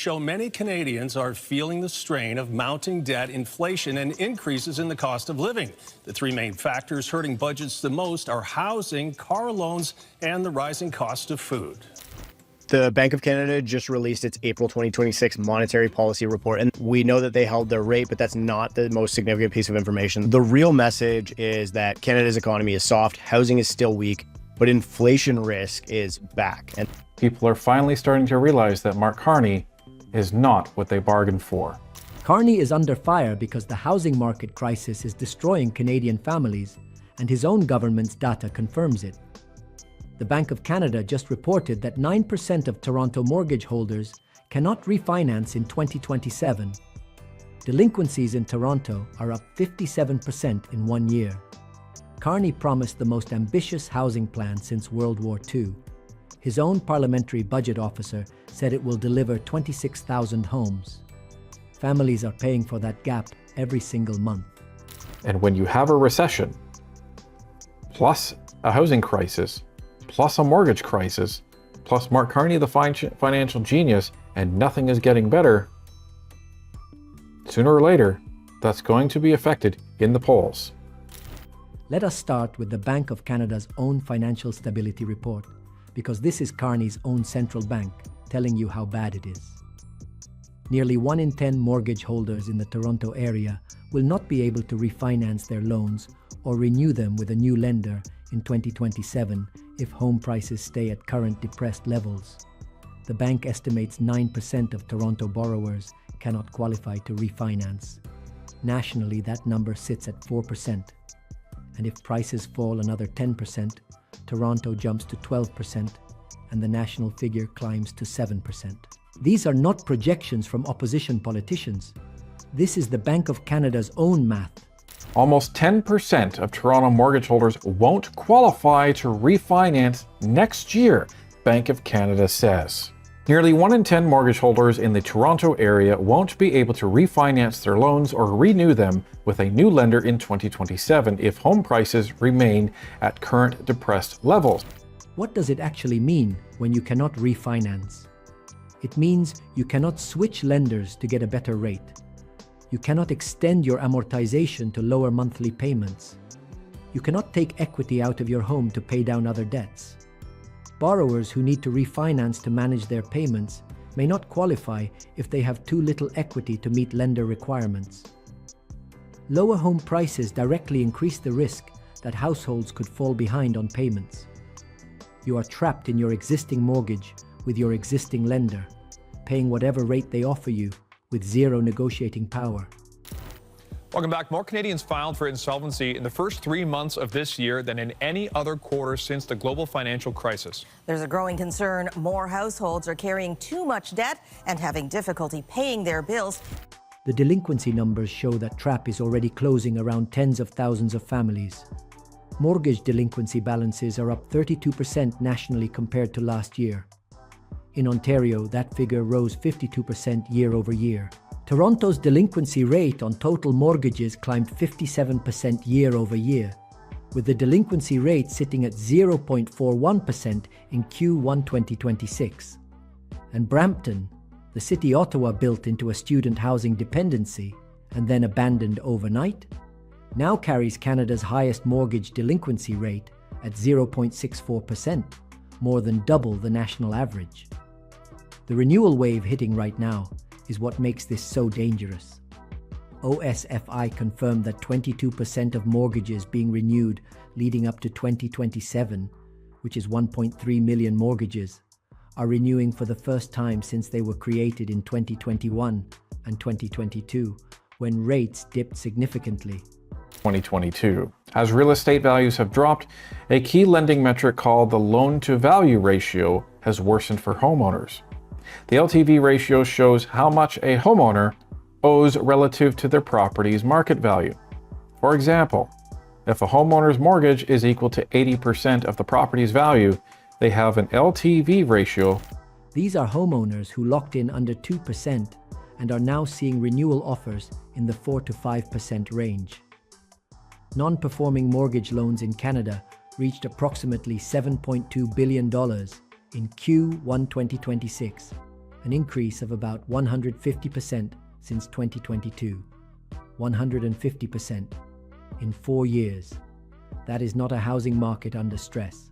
show many Canadians are feeling the strain of mounting debt, inflation, and increases in the cost of living. The three main factors hurting budgets the most are housing, car loans, and the rising cost of food. The Bank of Canada just released its April 2026 monetary policy report, and we know that they held their rate, but that's not the most significant piece of information. The real message is that Canada's economy is soft, housing is still weak, but inflation risk is back. And people are finally starting to realize that Mark Carney is not what they bargained for. Carney is under fire because the housing market crisis is destroying Canadian families, and his own government's data confirms it. The Bank of Canada just reported that 9% of Toronto mortgage holders cannot refinance in 2027. Delinquencies in Toronto are up 57% in 1 year. Carney promised the most ambitious housing plan since World War II. His own parliamentary budget officer said it will deliver 26,000 homes. Families are paying for that gap every single month. And when you have a recession, plus a housing crisis, plus a mortgage crisis, plus Mark Carney, the financial genius, and nothing is getting better, sooner or later, that's going to be affected in the polls. Let us start with the Bank of Canada's own financial stability report, because this is Carney's own central bank telling you how bad it is. Nearly 1 in 10 mortgage holders in the Toronto area will not be able to refinance their loans or renew them with a new lender in 2027 if home prices stay at current depressed levels. The bank estimates 9% of Toronto borrowers cannot qualify to refinance. Nationally, that number sits at 4%. And if prices fall another 10%, Toronto jumps to 12%, and the national figure climbs to 7%. These are not projections from opposition politicians. This is the Bank of Canada's own math. Almost 10% of Toronto mortgage holders won't qualify to refinance next year, Bank of Canada says. Nearly 1 in 10 mortgage holders in the Toronto area won't be able to refinance their loans or renew them with a new lender in 2027 if home prices remain at current depressed levels. What does it actually mean when you cannot refinance? It means you cannot switch lenders to get a better rate. You cannot extend your amortization to lower monthly payments. You cannot take equity out of your home to pay down other debts. Borrowers who need to refinance to manage their payments may not qualify if they have too little equity to meet lender requirements. Lower home prices directly increase the risk that households could fall behind on payments. You are trapped in your existing mortgage with your existing lender, paying whatever rate they offer you, with zero negotiating power. Welcome back. More Canadians filed for insolvency in the first 3 months of this year than in any other quarter since the global financial crisis. There's a growing concern more households are carrying too much debt and having difficulty paying their bills. The delinquency numbers show that trap is already closing around tens of thousands of families. Mortgage delinquency balances are up 32% nationally compared to last year. In Ontario, that figure rose 52% year over year. Toronto's delinquency rate on total mortgages climbed 57% year over year, with the delinquency rate sitting at 0.41% in Q1 2026. And Brampton, the city Ottawa built into a student housing dependency and then abandoned overnight, now carries Canada's highest mortgage delinquency rate at 0.64%, more than double the national average. The renewal wave hitting right now is what makes this so dangerous. OSFI confirmed that 22% of mortgages being renewed leading up to 2027, which is 1.3 million mortgages, are renewing for the first time since they were created in 2021 and 2022, when rates dipped significantly. 2022. As real estate values have dropped, a key lending metric called the loan-to-value ratio has worsened for homeowners. The LTV ratio shows how much a homeowner owes relative to their property's market value. For example, if a homeowner's mortgage is equal to 80% of the property's value, they have an LTV ratio. These are homeowners who locked in under 2% and are now seeing renewal offers in the 4 to 5% range. Non-performing mortgage loans in Canada reached approximately $7.2 billion in Q1 2026, an increase of about 150% since 2022. 150% in 4 years. That is not a housing market under stress.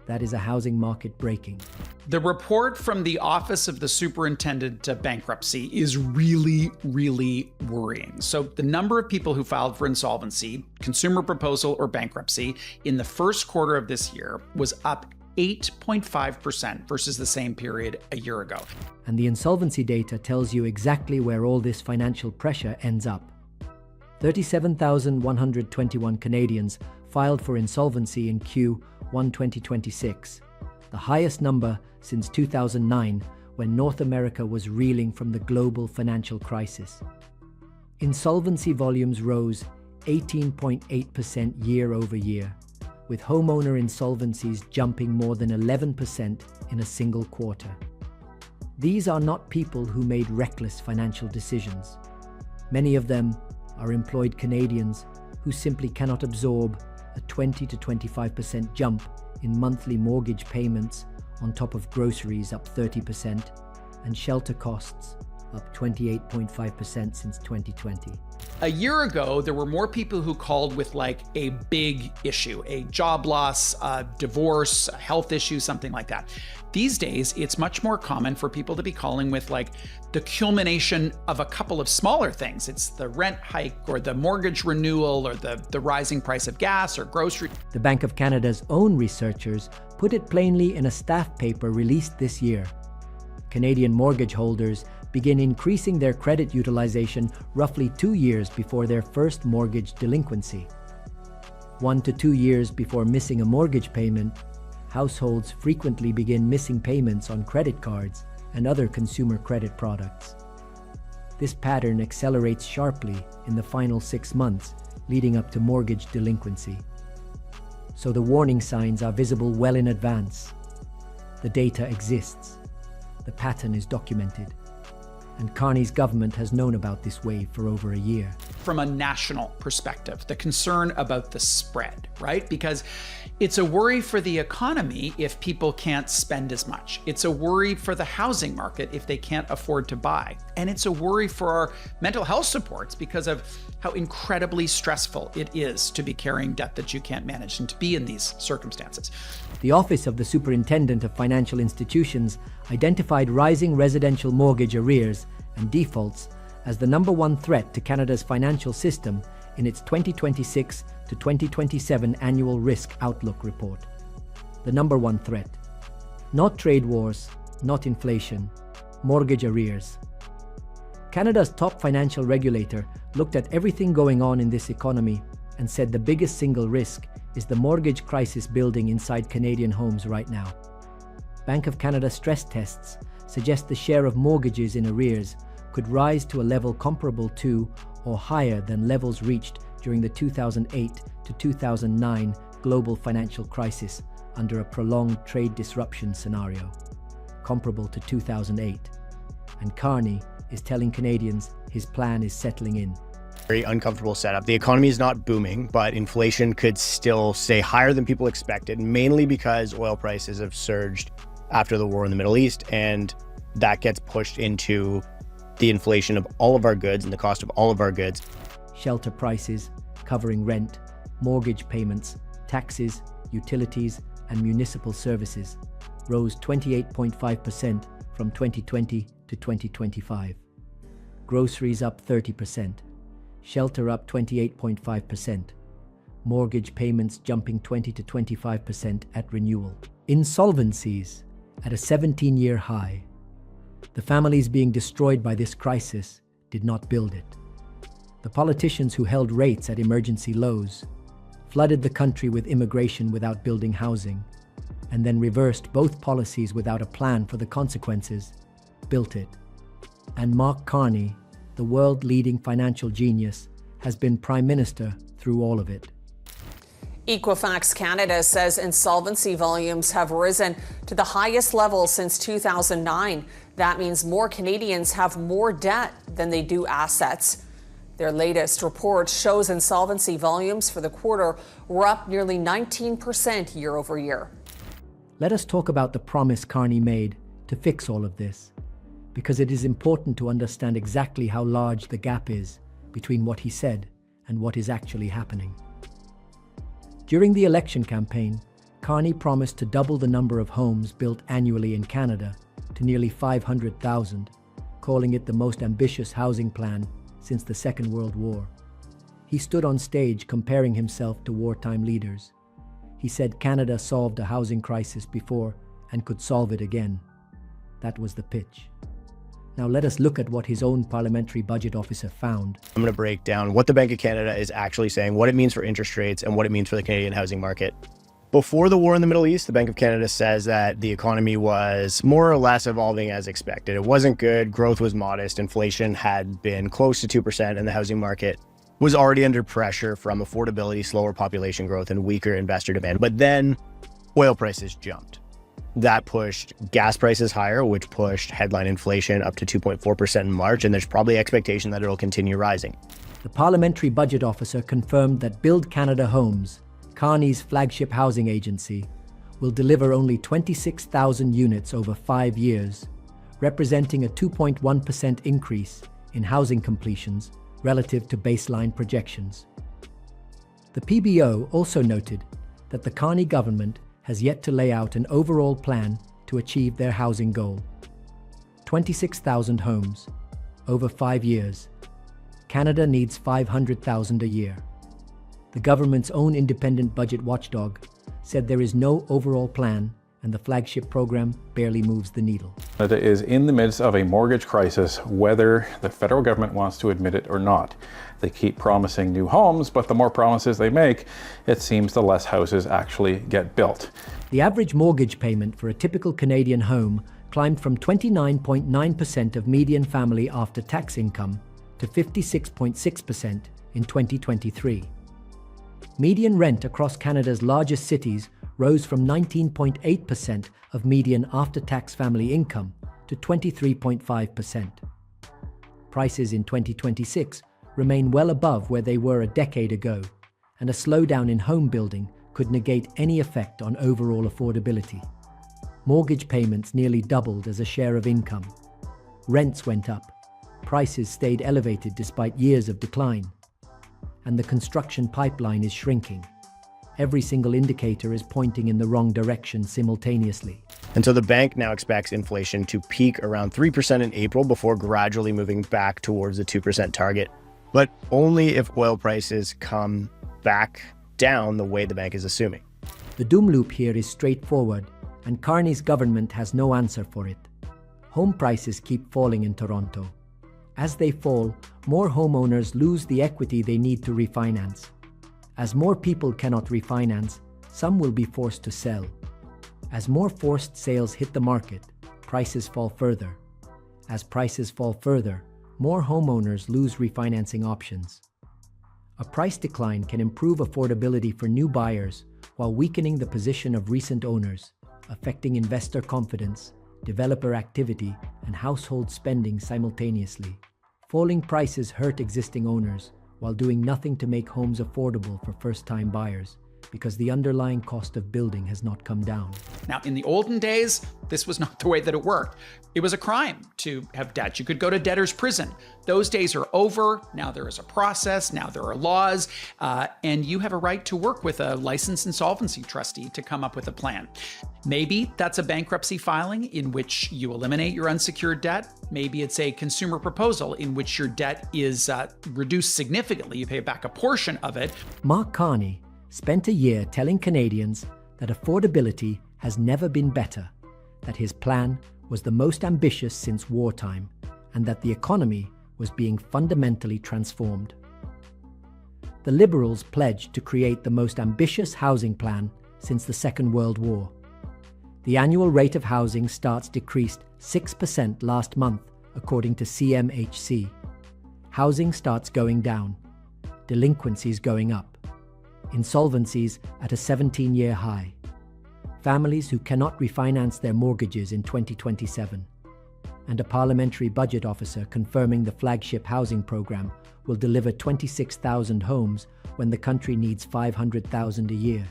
That is a housing market breaking. The report from the Office of the Superintendent of Bankruptcy is really, really worrying. So the number of people who filed for insolvency, consumer proposal, or bankruptcy in the first quarter of this year was up 8.5% versus the same period a year ago. And the insolvency data tells you exactly where all this financial pressure ends up. 37,121 Canadians filed for insolvency in Q1 2026, the highest number since 2009, when North America was reeling from the global financial crisis. Insolvency volumes rose 18.8% year over year, with homeowner insolvencies jumping more than 11% in a single quarter. These are not people who made reckless financial decisions. Many of them are employed Canadians who simply cannot absorb a 20 to 25% jump in monthly mortgage payments on top of groceries up 30% and shelter costs up 28.5% since 2020. A year ago, there were more people who called with like a big issue, a job loss, a divorce, a health issue, something like that. These days, it's much more common for people to be calling with like the culmination of a couple of smaller things. It's the rent hike or the mortgage renewal or the rising price of gas or grocery. The Bank of Canada's own researchers put it plainly in a staff paper released this year. Canadian mortgage holders begin increasing their credit utilization roughly 2 years before their first mortgage delinquency. 1 to 2 years before missing a mortgage payment, households frequently begin missing payments on credit cards and other consumer credit products. This pattern accelerates sharply in the final 6 months leading up to mortgage delinquency. So the warning signs are visible well in advance. The data exists. The pattern is documented. And Carney's government has known about this wave for over a year. From a national perspective, the concern about the spread, right? Because it's a worry for the economy if people can't spend as much. It's a worry for the housing market if they can't afford to buy. And it's a worry for our mental health supports because of how incredibly stressful it is to be carrying debt that you can't manage and to be in these circumstances. The Office of the Superintendent of Financial Institutions identified rising residential mortgage arrears and defaults as the #1 threat to Canada's financial system in its 2026 to 2027 Annual Risk Outlook Report. The #1 threat. Not trade wars, not inflation, mortgage arrears. Canada's top financial regulator looked at everything going on in this economy and said the biggest single risk is the mortgage crisis building inside Canadian homes right now. Bank of Canada stress tests suggest the share of mortgages in arrears could rise to a level comparable to or higher than levels reached during the 2008 to 2009 global financial crisis under a prolonged trade disruption scenario, comparable to 2008. And Carney is telling Canadians his plan is settling in. Very uncomfortable setup. The economy is not booming, but inflation could still stay higher than people expected, mainly because oil prices have surged after the war in the Middle East, and that gets pushed into the inflation of all of our goods and the cost of all of our goods. Shelter prices, covering rent, mortgage payments, taxes, utilities, and municipal services, rose 28.5% from 2020 to 2025. Groceries up 30%. Shelter up 28.5%. Mortgage payments jumping 20 to 25% at renewal. Insolvencies at a 17-year high. The families being destroyed by this crisis did not build it. The politicians who held rates at emergency lows, flooded the country with immigration without building housing, and then reversed both policies without a plan for the consequences, built it. And Mark Carney, the world-leading financial genius, has been Prime Minister through all of it. Equifax Canada says insolvency volumes have risen to the highest level since 2009. That means more Canadians have more debt than they do assets. Their latest report shows insolvency volumes for the quarter were up nearly 19% year over year. Let us talk about the promise Carney made to fix all of this. because it is important to understand exactly how large the gap is between what he said and what is actually happening. During the election campaign, Carney promised to double the number of homes built annually in Canada to nearly 500,000, calling it the most ambitious housing plan since the Second World War. He stood on stage comparing himself to wartime leaders. He said Canada solved a housing crisis before and could solve it again. That was the pitch. Now let us look at what his own parliamentary budget officer found. I'm going to break down what the Bank of Canada is actually saying, what it means for interest rates, and what it means for the Canadian housing market. Before the war in the Middle East, the Bank of Canada says that the economy was more or less evolving as expected. It wasn't good, growth was modest, inflation had been close to 2%, and the housing market was already under pressure from affordability, slower population growth, and weaker investor demand. But then oil prices jumped. That pushed gas prices higher, which pushed headline inflation up to 2.4% in March, and there's probably expectation that it'll continue rising. The parliamentary budget officer confirmed that Build Canada Homes, Carney's flagship housing agency, will deliver only 26,000 units over 5 years, representing a 2.1% increase in housing completions relative to baseline projections. The PBO also noted that the Carney government has yet to lay out an overall plan to achieve their housing goal. 26,000 homes over 5 years. Canada needs 500,000 a year. The government's own independent budget watchdog said there is no overall plan and the flagship program barely moves the needle. Canada is in the midst of a mortgage crisis, whether the federal government wants to admit it or not. They keep promising new homes, but the more promises they make, it seems the less houses actually get built. The average mortgage payment for a typical Canadian home climbed from 29.9% of median family after-tax income to 56.6% in 2023. Median rent across Canada's largest cities rose from 19.8% of median after-tax family income to 23.5%. Prices in 2026 remain well above where they were a decade ago, and a slowdown in home building could negate any effect on overall affordability. Mortgage payments nearly doubled as a share of income. Rents went up. Prices stayed elevated despite years of decline. And the construction pipeline is shrinking. Every single indicator is pointing in the wrong direction simultaneously. And so the bank now expects inflation to peak around 3% in April before gradually moving back towards the 2% target, but only if oil prices come back down the way the bank is assuming. The doom loop here is straightforward, and Carney's government has no answer for it. Home prices keep falling in Toronto. As they fall, more homeowners lose the equity they need to refinance. As more people cannot refinance, some will be forced to sell. As more forced sales hit the market, prices fall further. As prices fall further, more homeowners lose refinancing options. A price decline can improve affordability for new buyers while weakening the position of recent owners, affecting investor confidence, developer activity, and household spending simultaneously. Falling prices hurt existing owners while doing nothing to make homes affordable for first-time buyers, because the underlying cost of building has not come down. Now, in the olden days, this was not the way that it worked. It was a crime to have debt. You could go to debtor's prison. Those days are over. Now there is a process. Now there are laws. And you have a right to work with a licensed insolvency trustee to come up with a plan. Maybe that's a bankruptcy filing in which you eliminate your unsecured debt. Maybe it's a consumer proposal in which your debt is reduced significantly. You pay back a portion of it. Mark Carney spent a year telling Canadians that affordability has never been better, that his plan was the most ambitious since wartime, and that the economy was being fundamentally transformed. The Liberals pledged to create the most ambitious housing plan since the Second World War. The annual rate of housing starts decreased 6% last month, according to CMHC. Housing starts going down, delinquencies going up, insolvencies at a 17-year high, families who cannot refinance their mortgages in 2027, and a parliamentary budget officer confirming the flagship housing program will deliver 26,000 homes when the country needs 500,000 a year.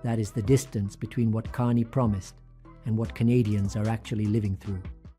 That is the distance between what Carney promised and what Canadians are actually living through.